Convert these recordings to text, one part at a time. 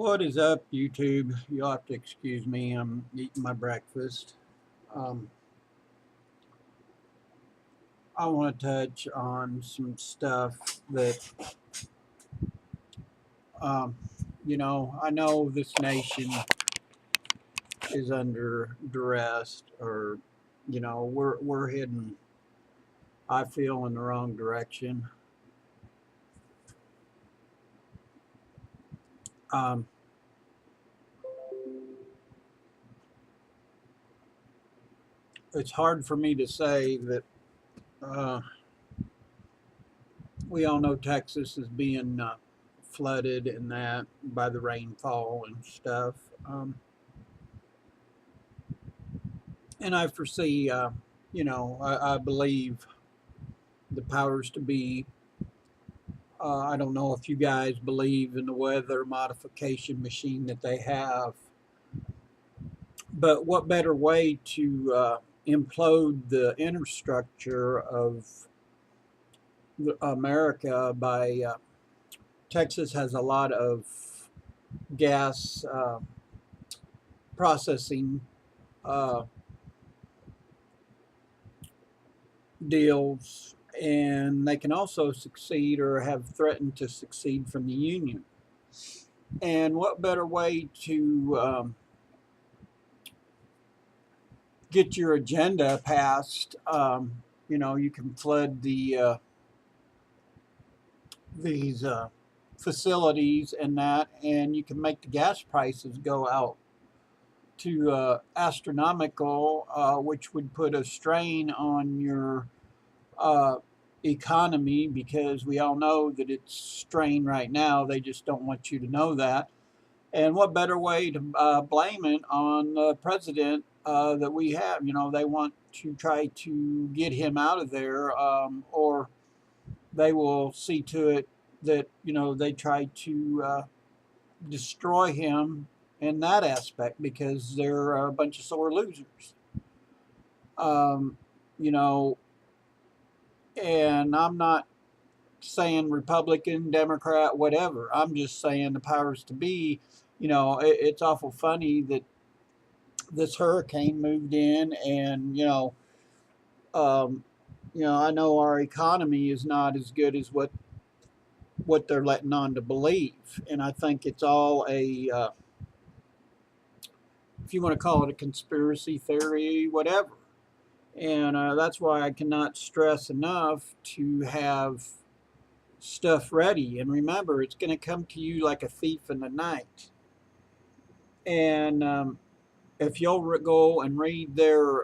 What is up, YouTube? You'll have to excuse me. I'm eating my breakfast. Um, I want to touch on some stuff that, um, I know this nation is under duress, or, we're heading, I feel, in the wrong direction. Um, it's hard for me to say that uh, we all know Texas is being flooded and that by the rainfall and stuff. And I foresee, I believe the powers to be. I don't know if you guys believe in the weather modification machine that they have, but what better way to implode the infrastructure of America by Texas has a lot of gas processing uh, deals, and they can also succeed or have threatened to succeed from the Union. And what better way to get your agenda passed? You can flood these facilities and that, and you can make the gas prices go out to astronomical, which would put a strain on your uh, economy, because we all know that it's strained right now. They just don't want you to know that. And what better way to blame it on the president that we have? They want to try to get him out of there, or they will see to it that, they try to destroy him in that aspect, because they're a bunch of sore losers. Um, you know, and I'm not saying Republican, Democrat, whatever. I'm just saying the powers to be. It's awful funny that this hurricane moved in, and um, I know our economy is not as good as what they're letting on to believe, and I think it's all a if you want to call it a conspiracy theory, whatever. And that's why I cannot stress enough to have stuff ready. And remember, it's going to come to you like a thief in the night. And if you'll go and read their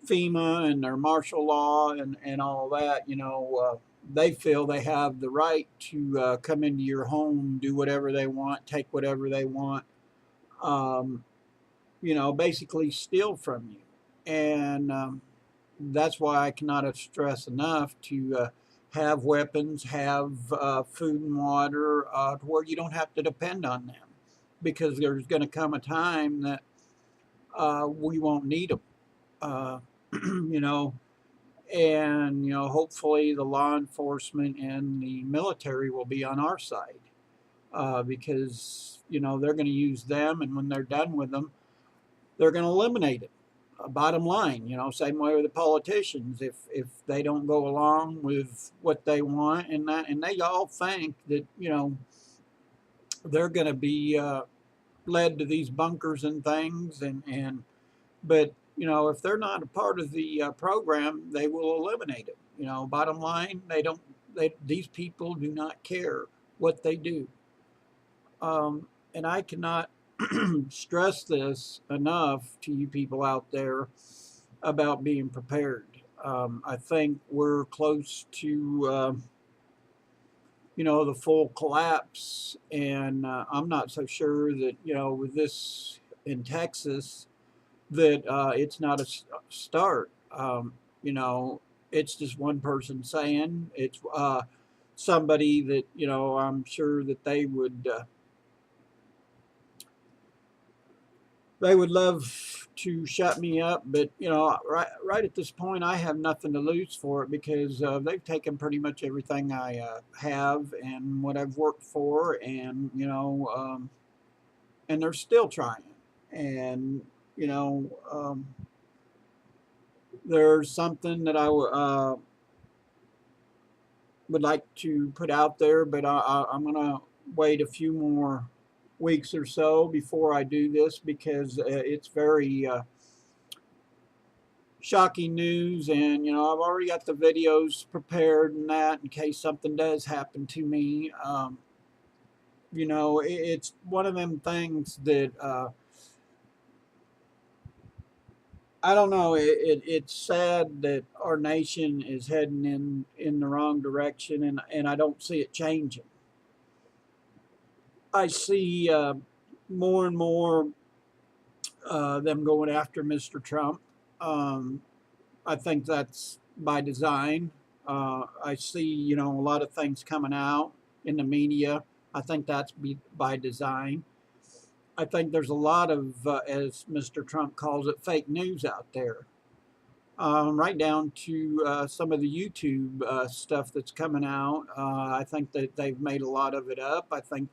FEMA and their martial law and all that, they feel they have the right to come into your home, do whatever they want, take whatever they want, um, basically steal from you. And that's why I cannot stress enough to have weapons, have food and water, to where you don't have to depend on them, because there's going to come a time that we won't need them. Uh, you know, and hopefully the law enforcement and the military will be on our side, because they're going to use them, and when they're done with them, they're going to eliminate it. Bottom line, same way with the politicians. If they don't go along with what they want, and they all think that they're going to be led to these bunkers and things, and but if they're not a part of the program, they will eliminate it. Bottom line, they don't. These people do not care what they do, and I cannot stress this enough to you people out there about being prepared. I think we're close to, the full collapse, and I'm not so sure that, with this in Texas, that it's not a start. You know, it's just one person saying it's somebody that, I'm sure that they would love to shut me up, but right at this point, I have nothing to lose for it because they've taken pretty much everything I have and what I've worked for, and and they're still trying. And you know, there's something that I would like to put out there, but I'm gonna wait a few more weeks or so before I do this because it's very shocking news, and I've already got the videos prepared and that in case something does happen to me. It's one of them things that I don't know. It's sad that our nation is heading in the wrong direction, and I don't see it changing. I see more and more them going after Mr. Trump. Um, I think that's by design. I see, a lot of things coming out in the media. I think that's by design. I think there's a lot of, as Mr. Trump calls it, fake news out there. Right down to some of the YouTube stuff that's coming out. I think that they've made a lot of it up. I think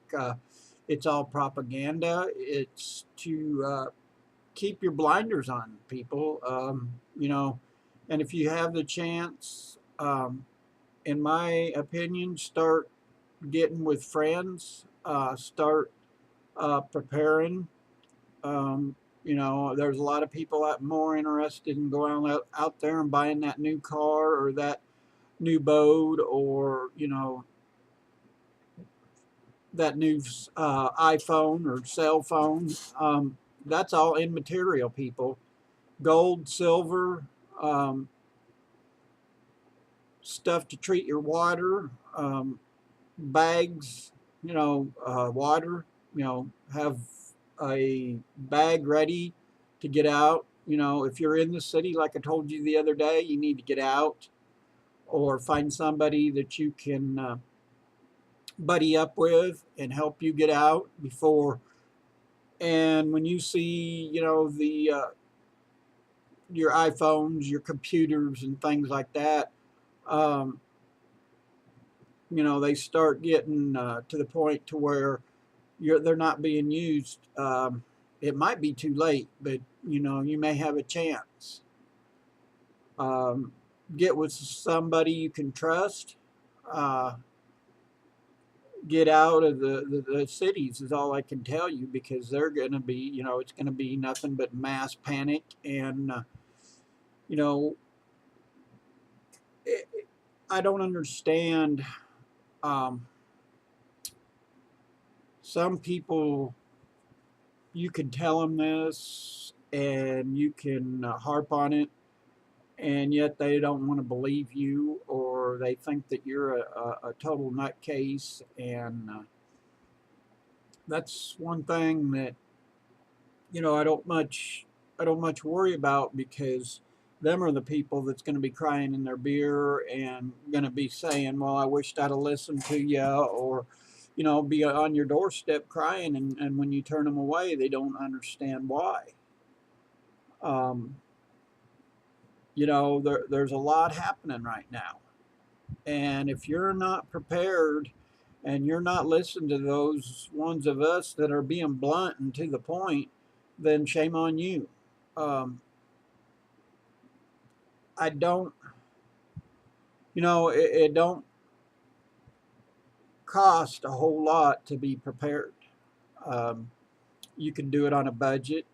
it's all propaganda. It's to keep your blinders on, people. And if you have the chance, in my opinion, start getting with friends, start preparing. There's a lot of people out more interested in going out there and buying that new car or that new boat, or that new iPhone or cell phone. That's all immaterial, people. Gold, silver, um, stuff to treat your water, bags, water, have a bag ready to get out. If you're in the city, like I told you the other day, you need to get out or find somebody that you can buddy up with and help you get out before. And when you see, the your iPhones, your computers, and things like that, um, they start getting to the point to where they're not being used. It might be too late, but you may have a chance. Um, get with somebody you can trust. Uh, get out of the cities is all I can tell you, because they're going to be, it's going to be nothing but mass panic. And you know it, I don't understand. um, some people, you can tell them this and you can harp on it, and yet they don't want to believe you, or they think that you're a total nutcase. And that's one thing that I don't much worry about, because them are the people that's going to be crying in their beer and going to be saying, "Well, I wished I'd have listened to you," or be on your doorstep crying, and when you turn them away, they don't understand why. Um, there's a lot happening right now, and if you're not prepared and you're not listening to those ones of us that are being blunt and to the point, then shame on you. Um, I don't, it don't cost a whole lot to be prepared. Um, you can do it on a budget,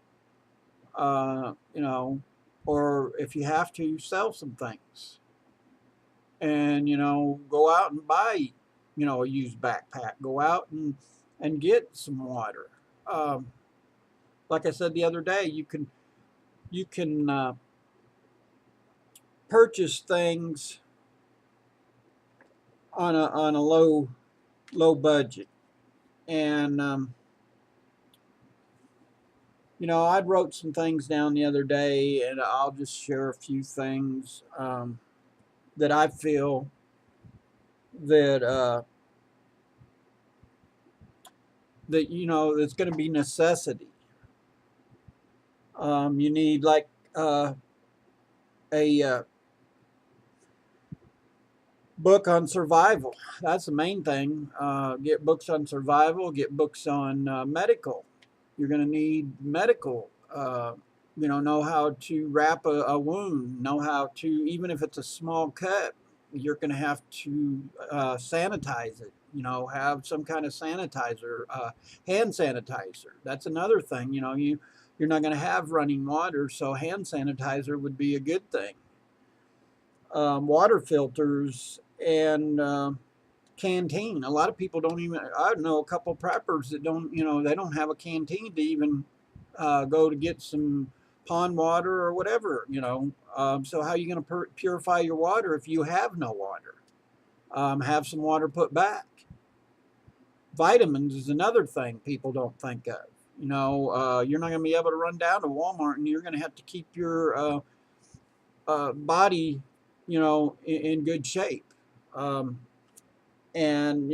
uh, you know, or if you have to, sell some things, and go out and buy, a used backpack. Go out and get some water. Um, like I said the other day, you can purchase things on a low budget. And I wrote some things down the other day, and I'll just share a few things that I feel that that's going to be necessity. You need like a book on survival. That's the main thing. Get books on survival, get books on medical. You're going to need medical. Know how to wrap a wound, know how to, even if it's a small cut, you're going to have to sanitize it. Have some kind of sanitizer, hand sanitizer. That's another thing. You're not going to have running water, so hand sanitizer would be a good thing. Water filters and canteen. A lot of people don't even. I know a couple preppers that don't. They don't have a canteen to even go to get some pond water or whatever. So how are you going to purify your water if you have no water? Have some water put back. Vitamins is another thing people don't think of. You're not going to be able to run down to Walmart, and you're going to have to keep your body, in good shape. Um, and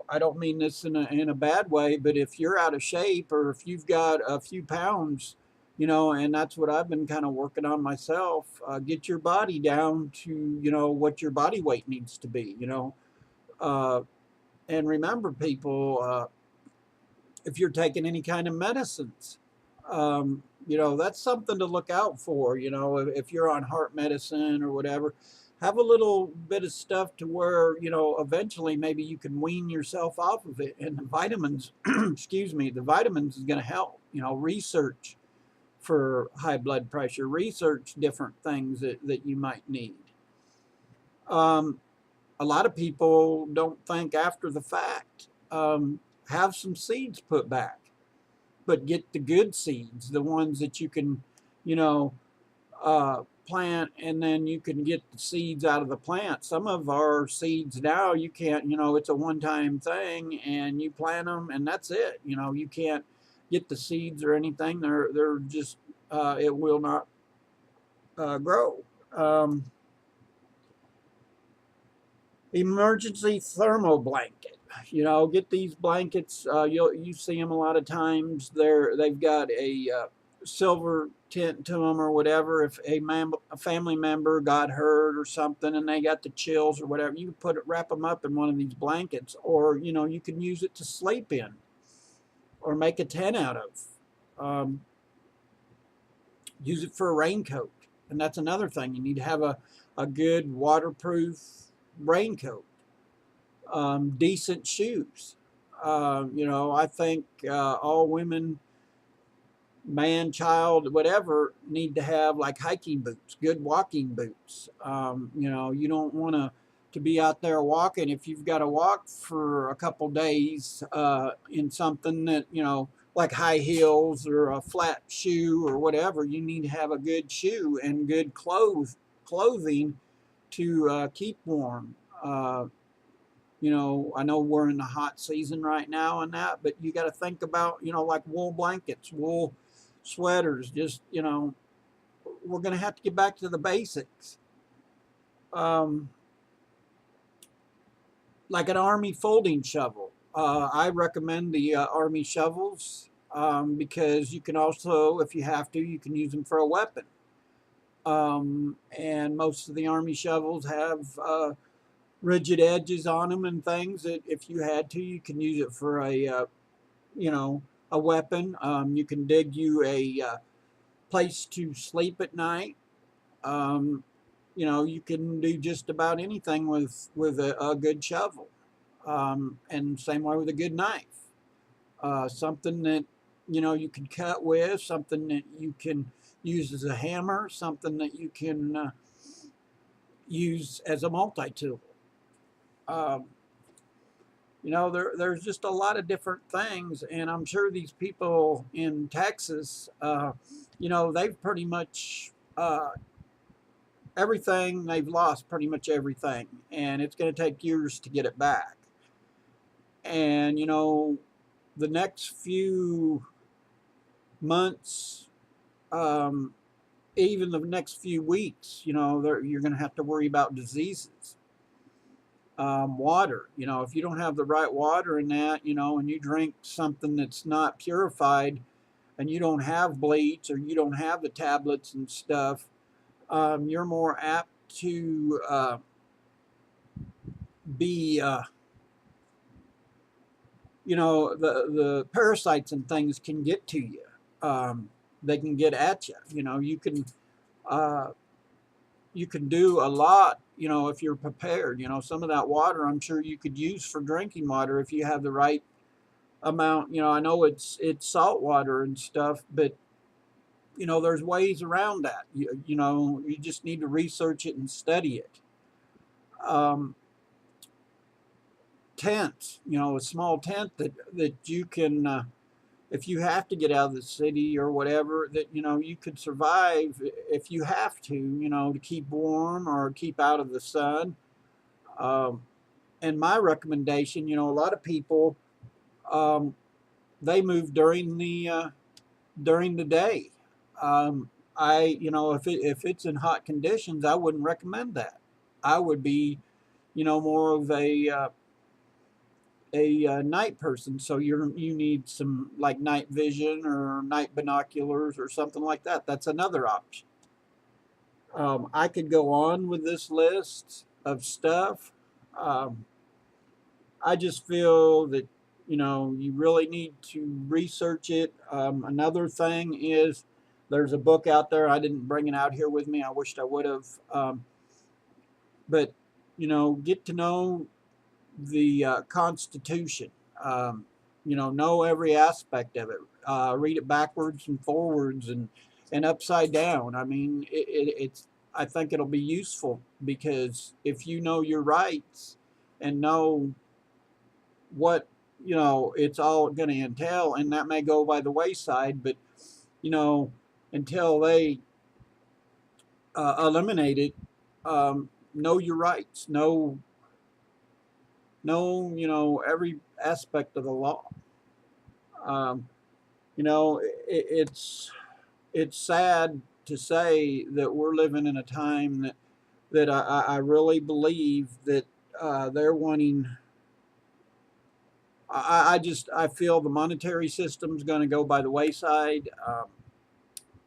I don't mean this in a bad way, but if you're out of shape or if you've got a few pounds, and that's what I've been kind of working on myself, get your body down to what your body weight needs to be. Uh, and remember, people, if you're taking any kind of medicines, that's something to look out for. If you're on heart medicine or whatever, have a little bit of stuff to where, eventually maybe you can wean yourself off of it. And the vitamins, excuse me, the vitamins is going to help. Research for high blood pressure, research different things that you might need. Um, a lot of people don't think after the fact. Have some seeds put back, but get the good seeds, the ones that you can, you know, plant, and then you can get the seeds out of the plant. Some of our seeds now you can't, it's a one-time thing, and you plant them, and that's it. You can't get the seeds or anything. They're just it will not grow. Um, Emergency thermal blanket. Get these blankets. You see them a lot of times. They've got a silver tint to them or whatever. If a family member got hurt or something and they got the chills or whatever, you can wrap them up in one of these blankets, or you can use it to sleep in or make a tent out of. Um, Use it for a raincoat, and that's another thing. You need to have a good waterproof raincoat. Decent shoes. I think all women, man, child, whatever, need to have like hiking boots, good walking boots. You don't want to be out there walking if you've got to walk for a couple days in something that like high heels or a flat shoe or whatever. You need to have a good shoe and good clothing to keep warm. I know we're in the hot season right now and that, but you got to think about, like wool blankets, wool sweaters. Just, we're going to have to get back to the basics. Um, like an army folding shovel. I recommend the army shovels because you can also, if you have to, you can use them for a weapon. And most of the army shovels have rigid edges on them and things that if you had to, you can use it for you know, a weapon. You can dig you a place to sleep at night. Um, you can do just about anything with a good shovel. And same way with a good knife. Something that you can cut with, something that you can use as a hammer, something that you can use as a multi-tool. Um, there's just a lot of different things, and I'm sure these people in Texas, they've pretty much everything, they've lost pretty much everything, and it's going to take years to get it back. And the next few months, um, even the next few weeks, you're going to have to worry about diseases. Water, if you don't have the right water in that, and you drink something that's not purified, and you don't have bleach or you don't have the tablets and stuff, you're more apt to be, the parasites and things can get to you. They can get at you. Uh, you can do a lot, if you're prepared. Some of that water I'm sure you could use for drinking water if you have the right amount. I know it's salt water and stuff, but there's ways around that. You just need to research it and study it. Um, Tents, a small tent that you can, if you have to get out of the city or whatever, that you could survive if you have to, to keep warm or keep out of the sun. Um, and my recommendation, a lot of people, um, they move during the day. If it's in hot conditions, I wouldn't recommend that. I would be, more of a night person, so you need some like night vision or night binoculars or something like that. That's another option. I could go on with this list of stuff. Um, I just feel that you really need to research it. Another thing is there's a book out there. I didn't bring it out here with me. I wished I would have. But get to know the Constitution. Um, know every aspect of it. Read it backwards and forwards and upside down. I mean, it's. I think it'll be useful because if you know your rights and know what it's all going to entail, and that may go by the wayside, but you know until they eliminate it, know your rights, know every aspect of the law. um, it's sad to say that we're living in a time that I really believe that they're wanting. I feel the monetary system's going to go by the wayside.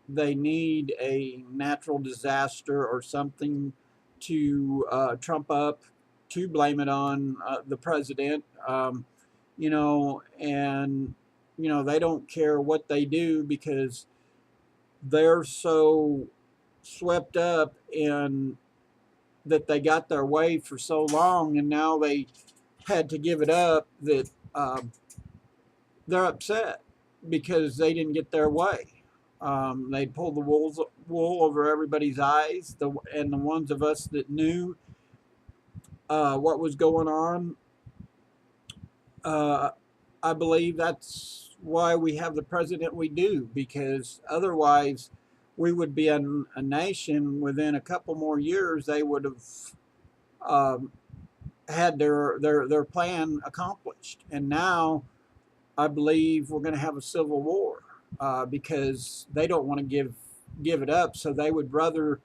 They need a natural disaster or something to trump up, to blame it on the president. And they don't care what they do because they're so swept up in that they got their way for so long, and now they had to give it up. That they're upset because they didn't get their way. They pulled the wool over everybody's eyes, and the ones of us that knew what was going on. Uh, I believe that's why we have the president we do, because otherwise we would be a nation within a couple more years. They would have um, had their plan accomplished, and now I believe we're going to have a civil war because they don't want to give it up. So they would rather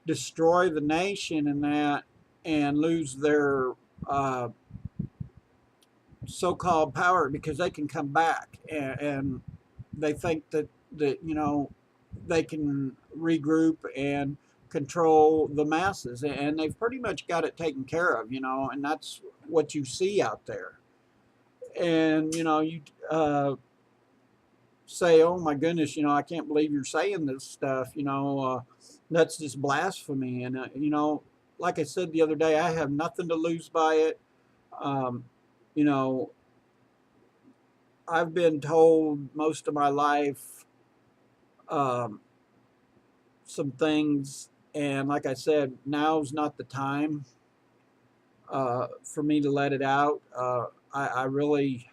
destroy the nation and that and lose their uh, so-called power because they can come back and they think that they can regroup and control the masses, and they've pretty much got it taken care of, and that's what you see out there. And you say, "Oh my goodness, I can't believe you're saying this stuff." That's just blasphemy. And like I said the other day, I have nothing to lose by it. Um, you know, I've been told most of my life um, some things, and like I said, now's not the time for me to let it out. I really,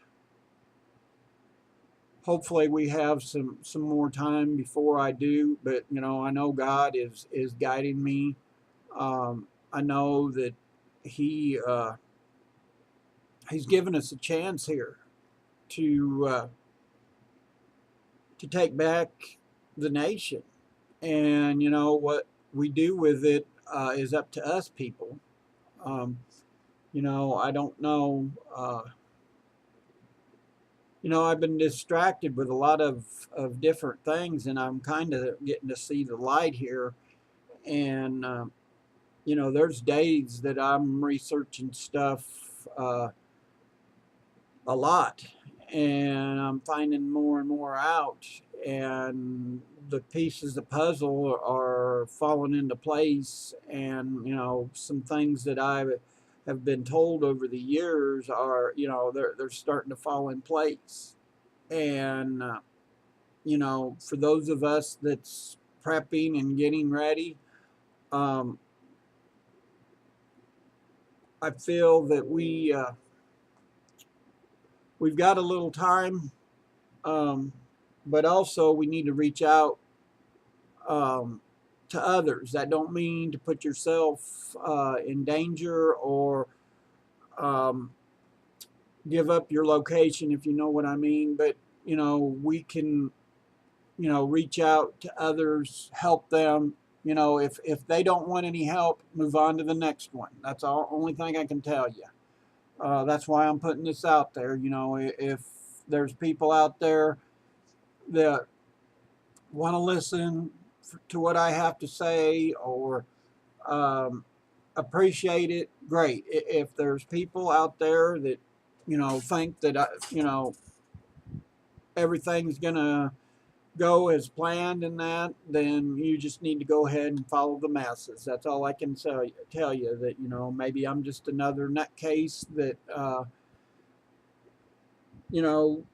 hopefully, we have some more time before I do. But I know God is guiding me. I know that He He's given us a chance here to to take back the nation, and what we do with it is up to us people. Um, I don't know I've been distracted with a lot of different things, and I'm kind of getting to see the light here. And there's days that I'm researching stuff a lot, and I'm finding more and more out, and the pieces of the puzzle are falling into place. And some things that I have been told over the years are, they're starting to fall in place. And for those of us that's prepping and getting ready, um, I feel that we've got a little time, um, but also we need to reach out um, to others. That don't mean to put yourself in danger or um, give up your location, if you know what I mean. But we can reach out to others, help them. If they don't want any help, move on to the next one. That's the only thing I can tell you. That's why I'm putting this out there. If there's people out there that want to listen to what I have to say, or um, appreciate it, great. If there's people out there that think that everything's gonna go as planned and that, then you just need to go ahead and follow the masses. That's all I can tell you. That maybe I'm just another nutcase that you know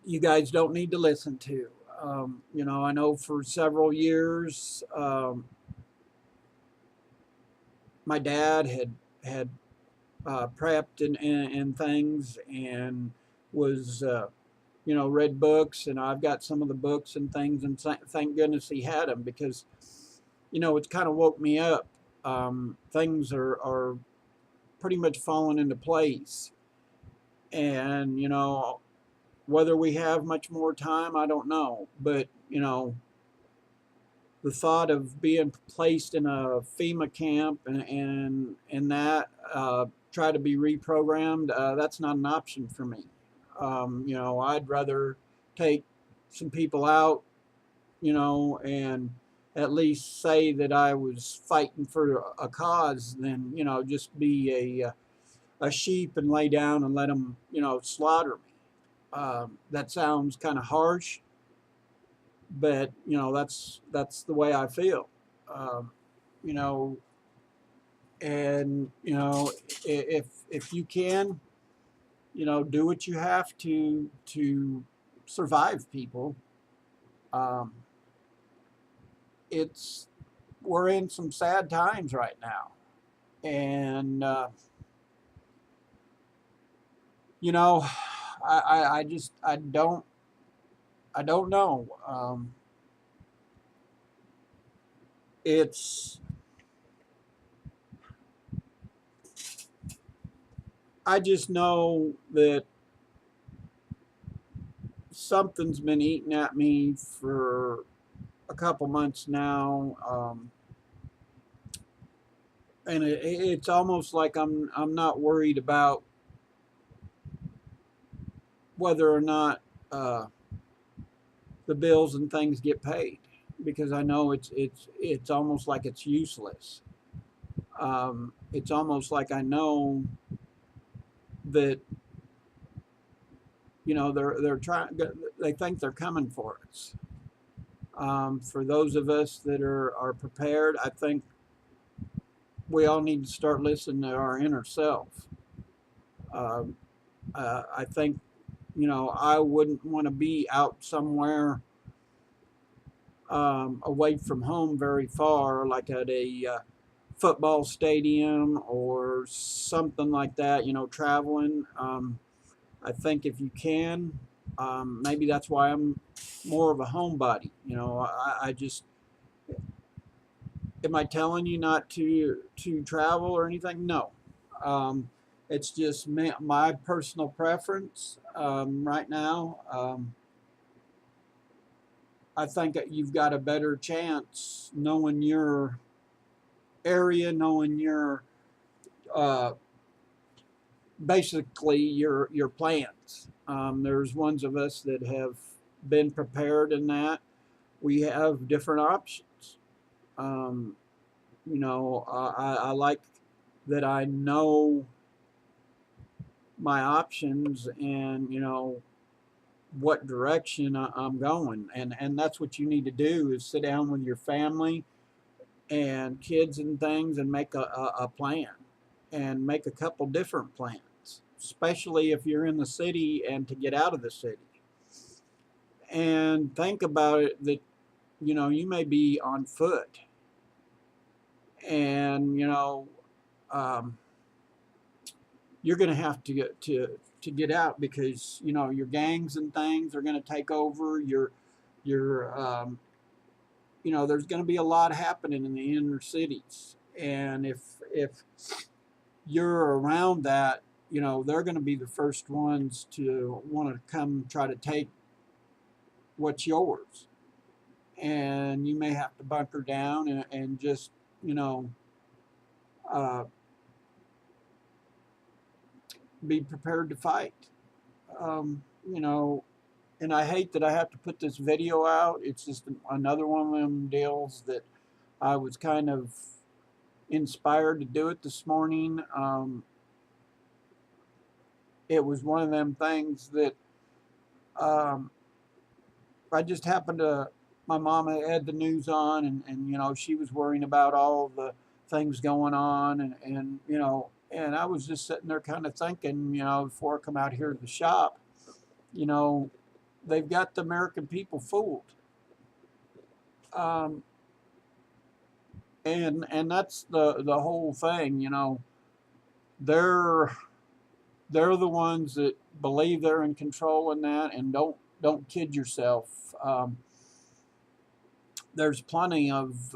you guys don't need to listen to. I know for several years, my dad had prepped and things, and was read books, and I've got some of the books and things, and thank goodness he had them, because it's kind of woke me up. Things are pretty much falling into place, and whether we have much more time, I don't know, but the thought of being placed in a FEMA camp and that try to be reprogrammed, that's not an option for me. I'd rather take some people out, and at least say that I was fighting for a cause, than just be a sheep and lay down and let them slaughter me. That sounds kind of harsh, but that's the way I feel. Um, you know, and if you can, do what you have to survive, people. Um, it's We're in some sad times right now, and you know, I just I don't know. It's I just know that something's been eating at me for a couple months now, and it's almost like I'm not worried about whether or not uh, the bills and things get paid, because I know it's almost like it's useless. It's almost like I know that they're trying, they think they're coming for us. For those of us that are prepared, I think we all need to start listening to our inner self. Um, I think I wouldn't want to be out somewhere away from home very far, like at a football stadium or something like that. Traveling. I think if you can, maybe that's why I'm more of a homebody. I just, am I telling you not to travel or anything? No. Um, it's just my personal preference right now. I think that you've got a better chance knowing your area, knowing your uh, basically your plans. There's ones of us that have been prepared in that. We have different options. Um, I like that I know my options and what direction I'm going, and that's what you need to do is sit down with your family and kids and things and make a plan and make a couple different plans, especially if you're in the city and to get out of the city. And think about it that you may be on foot and um, you're going to have to get out because your gangs and things are going to take over your there's going to be a lot happening in the inner cities, and if you're around that, they're going to be the first ones to want to come try to take what's yours, and you may have to bunker down and just you know uh, be prepared to fight. um, you know and I hate that I have to put this video out. It's just another one of them deals that I was kind of inspired to do it this morning. It was one of them things that um, I just happened to. My mom had the news on, and she was worrying about all the things going on, and I was just sitting there kind of thinking, before I come out here to the shop, you know, they've got the American people fooled, um, and that's the whole thing, they're they're the ones that believe they're in control in that, and don't kid yourself. There's plenty of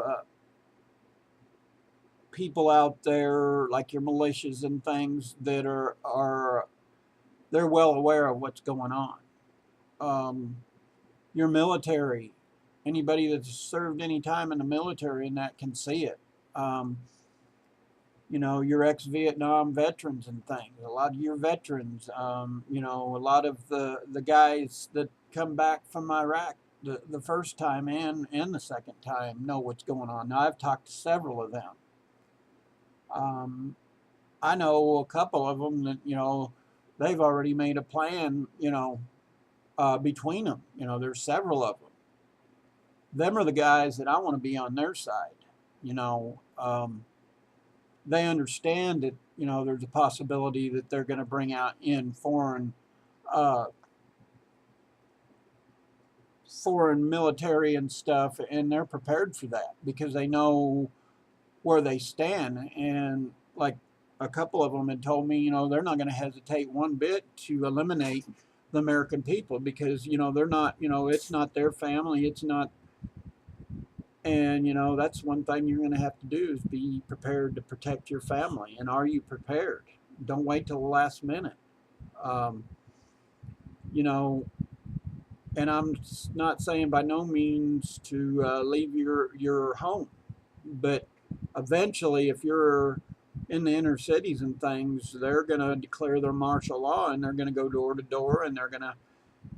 people out there like your militias and things that are they're well aware of what's going on. Um, your military, anybody that's served any time in the military and that can see it. Um, your ex-Vietnam veterans and things. A lot of your veterans, a lot of the guys that come back from Iraq the first time and the second time know what's going on. Now, I've talked to several of them. Um, I know a couple of them that, they've already made a plan, between them. There's several of them. Them are the guys that I want to be on their side. You know, they understand that there's a possibility that they're going to bring out in uh, foreign military and stuff, and they're prepared for that because they know where they stand. And like a couple of them had told me, they're not going to hesitate one bit to eliminate the American people because they're not, it's not their family, it's not. And that's one thing you're going to have to do is be prepared to protect your family. And are you prepared? Don't wait till the last minute. Um, you know, and I'm not saying by no means to leave your home, but eventually, if you're in the inner cities and things, they're going to declare their martial law and they're going to go door to door and they're going to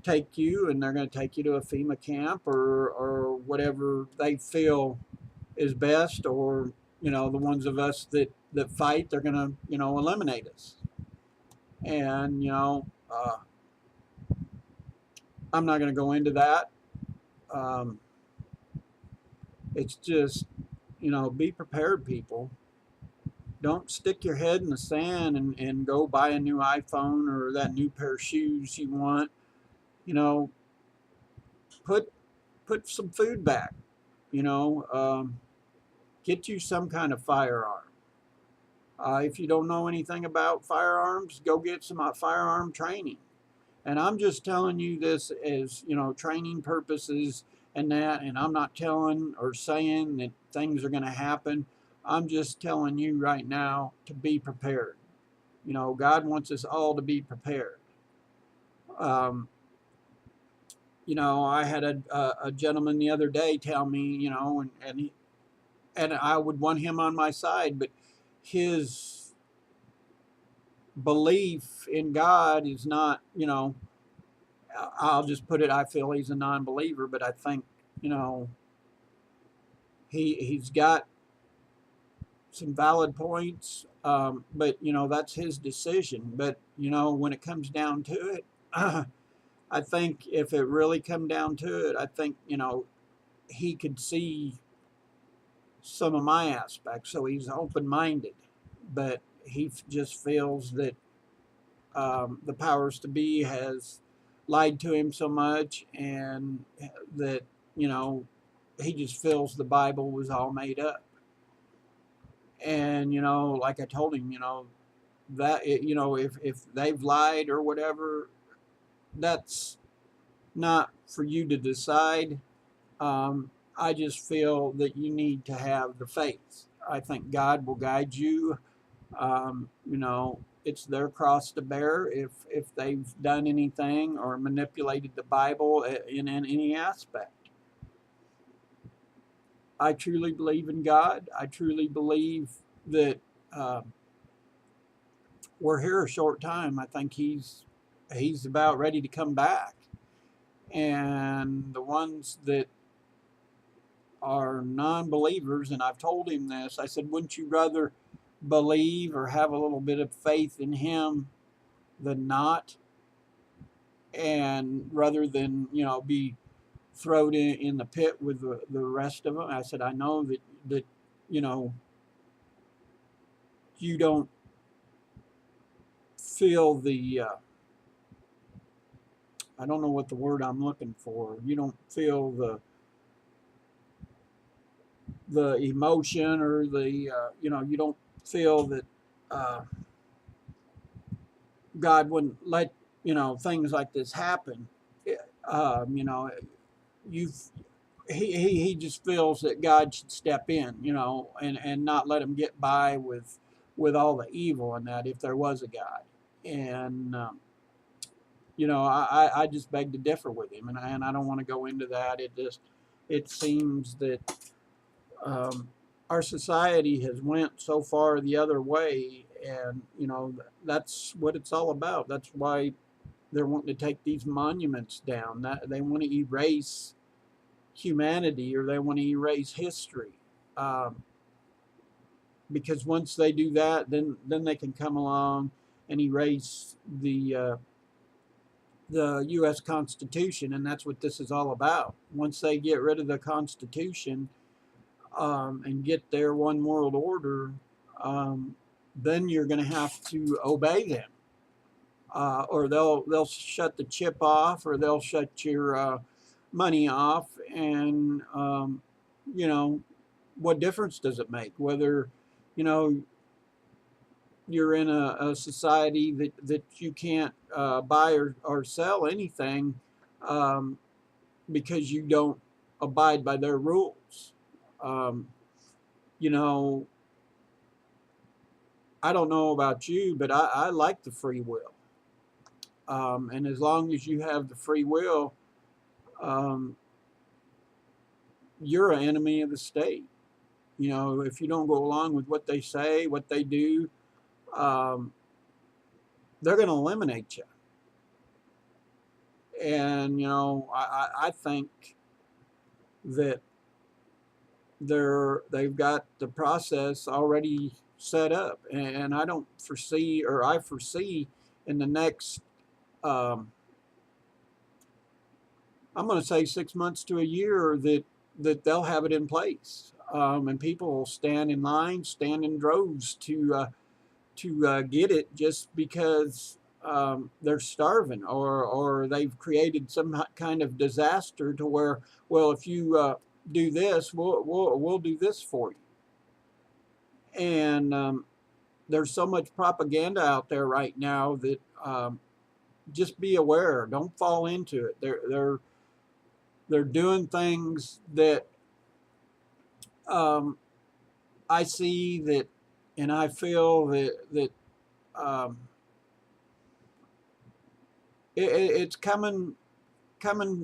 take you and they're going to take you to a FEMA camp or whatever they feel is best, or the ones of us that fight, they're going to eliminate us. And I'm not going to go into that. um, it's just be prepared, people. Don't stick your head in the sand and go buy a new iPhone or that new pair of shoes you want. you know put put some food back. you know get you some kind of firearm. If you don't know anything about firearms, go get some firearm training. And I'm just telling you this as, training purposes and that. And I'm not telling or saying that things are going to happen. I'm just telling you right now to be prepared. God wants us all to be prepared. Um, I had a gentleman the other day tell me, and I would want him on my side, but his belief in God is not, I'll just put it, I feel he's a non-believer, but I think, you know, he's got some valid points, but, that's his decision. But, when it comes down to it, I think if it really come down to it, I think, he could see some of my aspects, so he's open-minded, but he just feels that the powers to be has lied to him so much, and that you know he just feels the Bible was all made up. And like I told him, that if they've lied or whatever, that's not for you to decide. I just feel that you need to have the faith. I think God will guide you. It's their cross to bear if they've done anything or manipulated the Bible in any aspect. I truly believe in God. I truly believe that uh, we're here a short time. I think he's about ready to come back, and the ones that are non-believers, and I've told him this. I said, wouldn't you rather believe or have a little bit of faith in him than not? And rather than be thrown in the pit with the rest of them. I said, I know that you know you don't feel the I don't know what the word I'm looking for. You don't feel the emotion or the you don't feel that uh, God wouldn't let things like this happen. You know, you he just feels that God should step in, and not let him get by with all the evil and that if there was a God. And I just beg to differ with him, and I don't want to go into that. It seems that um, our society has went so far the other way, and that's what it's all about. That's why they're wanting to take these monuments down. That they want to erase humanity, or they want to erase history, um, because once they do that, then they can come along and erase the U.S. Constitution, and that's what this is all about. Once they get rid of the Constitution, and get their one world order, um, then you're going to have to obey them, or they'll shut the chip off, or they'll shut your money off, and you know what difference does it make whether you know you're in a society that you can't buy or sell anything, um, because you don't abide by their rules. Um, you know, I don't know about you, but I like the free will. And as long as you have the free will, um, you're an enemy of the state. If you don't go along with what they say, what they do, um, they're going to eliminate you. And I think that they've got the process already set up, and I don't foresee, or I foresee in the next, um, I'm going to say 6 months to a year, that they'll have it in place, and people will stand in line, stand in droves to get it, just because they're starving, or they've created some kind of disaster to where, well, if you do this, we'll do this for you. And there's so much propaganda out there right now that, just be aware. Don't fall into it. They're doing things that, um, I see that, and I feel that um, it's coming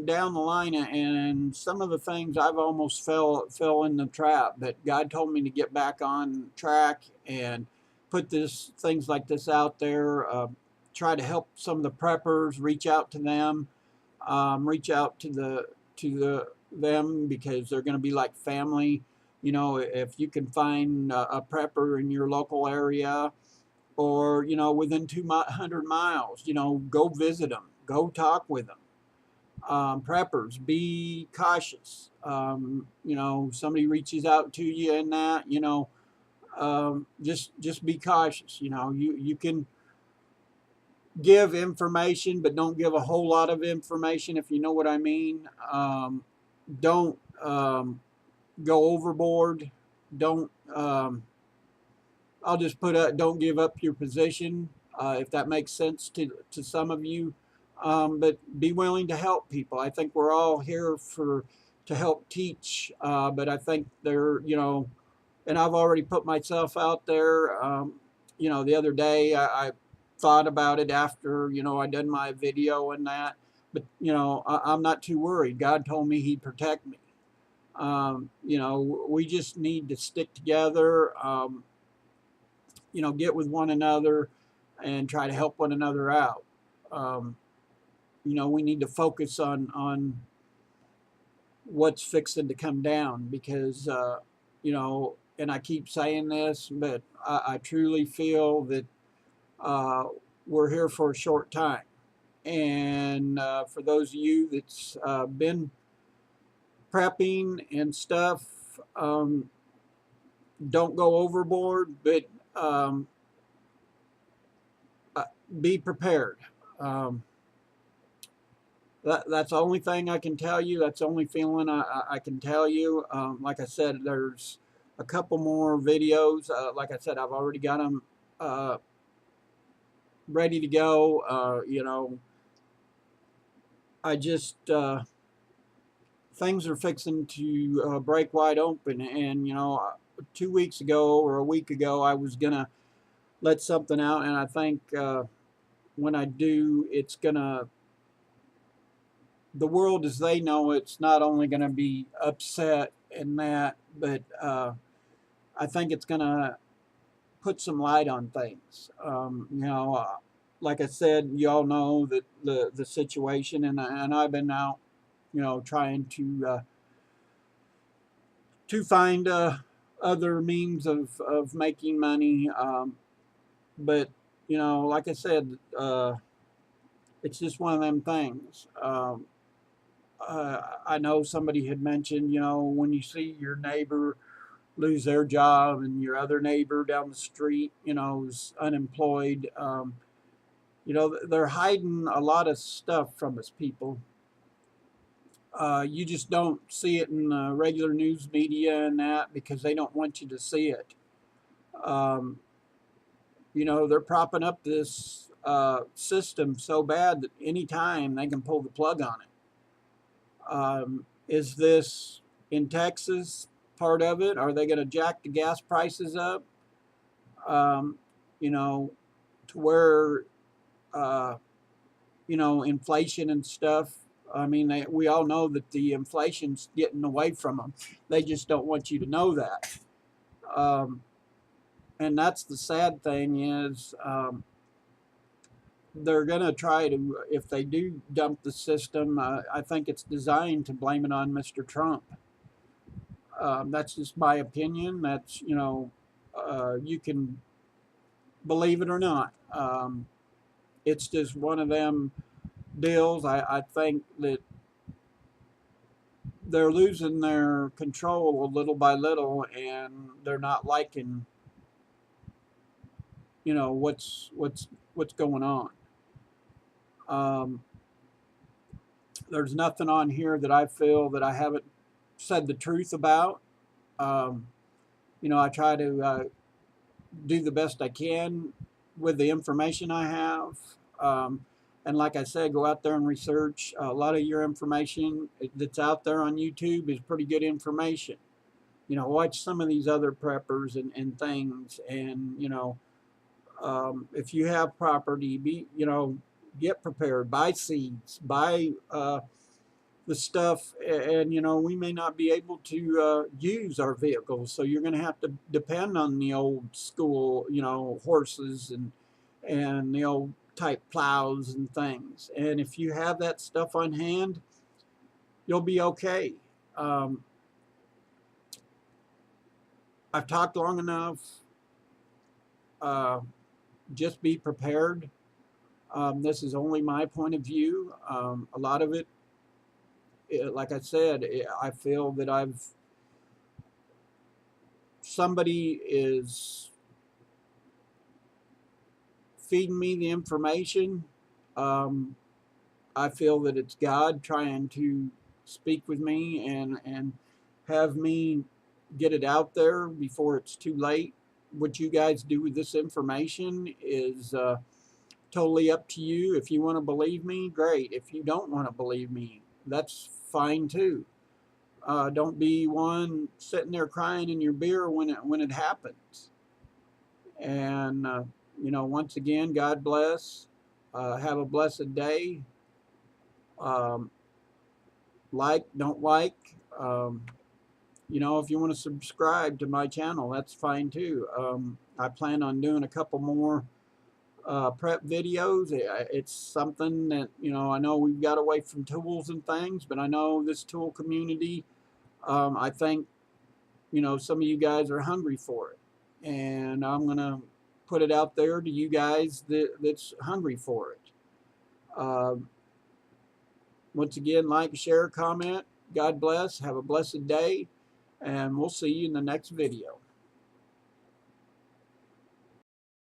down the line, and some of the things I've almost fell in the trap, but God told me to get back on track and put things like this out there. Try to help some of the preppers. Reach out to them. Reach out to them because they're going to be like family. You know, if you can find a prepper in your local area, or you know, within 200 miles, you know, go visit them. Go talk with them. Preppers, be cautious. You know, somebody reaches out to you and that, you know, just be cautious. You know, you can give information, but don't give a whole lot of information, if you know what I mean. Don't go overboard. Don't. I'll just put up. Don't give up your position, if that makes sense to some of you. But be willing to help people. I think we're all here to help teach. But I think they're, you know, and I've already put myself out there. You know, the other day I thought about it after, you know, I done my video and that. But you know, I'm not too worried. God told me He'd protect me. You know, we just need to stick together. You know, get with one another and try to help one another out. Um, you know, we need to focus on what's fixing to come down because, you know, and I keep saying this, but I truly feel that uh, we're here for a short time. And for those of you that's been prepping and stuff, don't go overboard, but uh, be prepared. Um, that's the only thing I can tell you. That's the only feeling I can tell you. Like I said, there's a couple more videos. Like I said, I've already got them uh, ready to go. You know, I just things are fixing to break wide open. And you know, 2 weeks ago or a week ago, I was gonna let something out, and I think when I do, it's gonna the world as they know it's not only going to be upset in that, but I think it's going to put some light on things. You know, like I said, y'all know that the situation, and I've been out, you know, trying to find other means of making money. But you know, like I said, it's just one of them things. I know somebody had mentioned, you know, when you see your neighbor lose their job and your other neighbor down the street, you know, is unemployed, you know, they're hiding a lot of stuff from us people. You just don't see it in regular news media and that because they don't want you to see it. Um, you know, they're propping up this system so bad that anytime they can pull the plug on it. Is this in Texas part of it? Are they going to jack the gas prices up? Um, you know, to where, uh, you know, inflation and stuff. I mean, we all know that the inflation's getting away from them. They just don't want you to know that. Um, and that's the sad thing is they're going to try to, if they do dump the system, I think it's designed to blame it on Mr. Trump. That's just my opinion. That's, you know, you can believe it or not. It's just one of them deals. I think that they're losing their control little by little, and they're not liking, you know, what's going on. Um, there's nothing on here that I feel that I haven't said the truth about. Um, you know, I try to do the best I can with the information I have. And like I said, go out there and research. A lot of your information that's out there on YouTube is pretty good information. You know, watch some of these other preppers and things. And, you know, if you have property, you know, get prepared, buy seeds, buy the stuff, and you know, we may not be able to use our vehicles, so you're going to have to depend on the old school, you know, horses and the old type plows and things. And if you have that stuff on hand, you'll be okay. um, I've talked long enough. uh, just be prepared. This is only my point of view. A lot of it, like I said, I feel that somebody is feeding me the information. Um, I feel that it's God trying to speak with me and have me get it out there before it's too late. What you guys do with this information is totally up to you. If you want to believe me, great. If you don't want to believe me, that's fine too. Don't be one sitting there crying in your beer when it happens. And you know, once again, God bless. Have a blessed day. Um, like, don't like. Um, you know, if you want to subscribe to my channel, that's fine too. I plan on doing a couple more prep videos. It's something that, you know, I know we've got away from tools and things, but I know this tool community, I think, you know, some of you guys are hungry for it. And I'm going to put it out there to you guys that's hungry for it. Uh, Once again, like, share, comment. God bless. Have a blessed day. And we'll see you in the next video.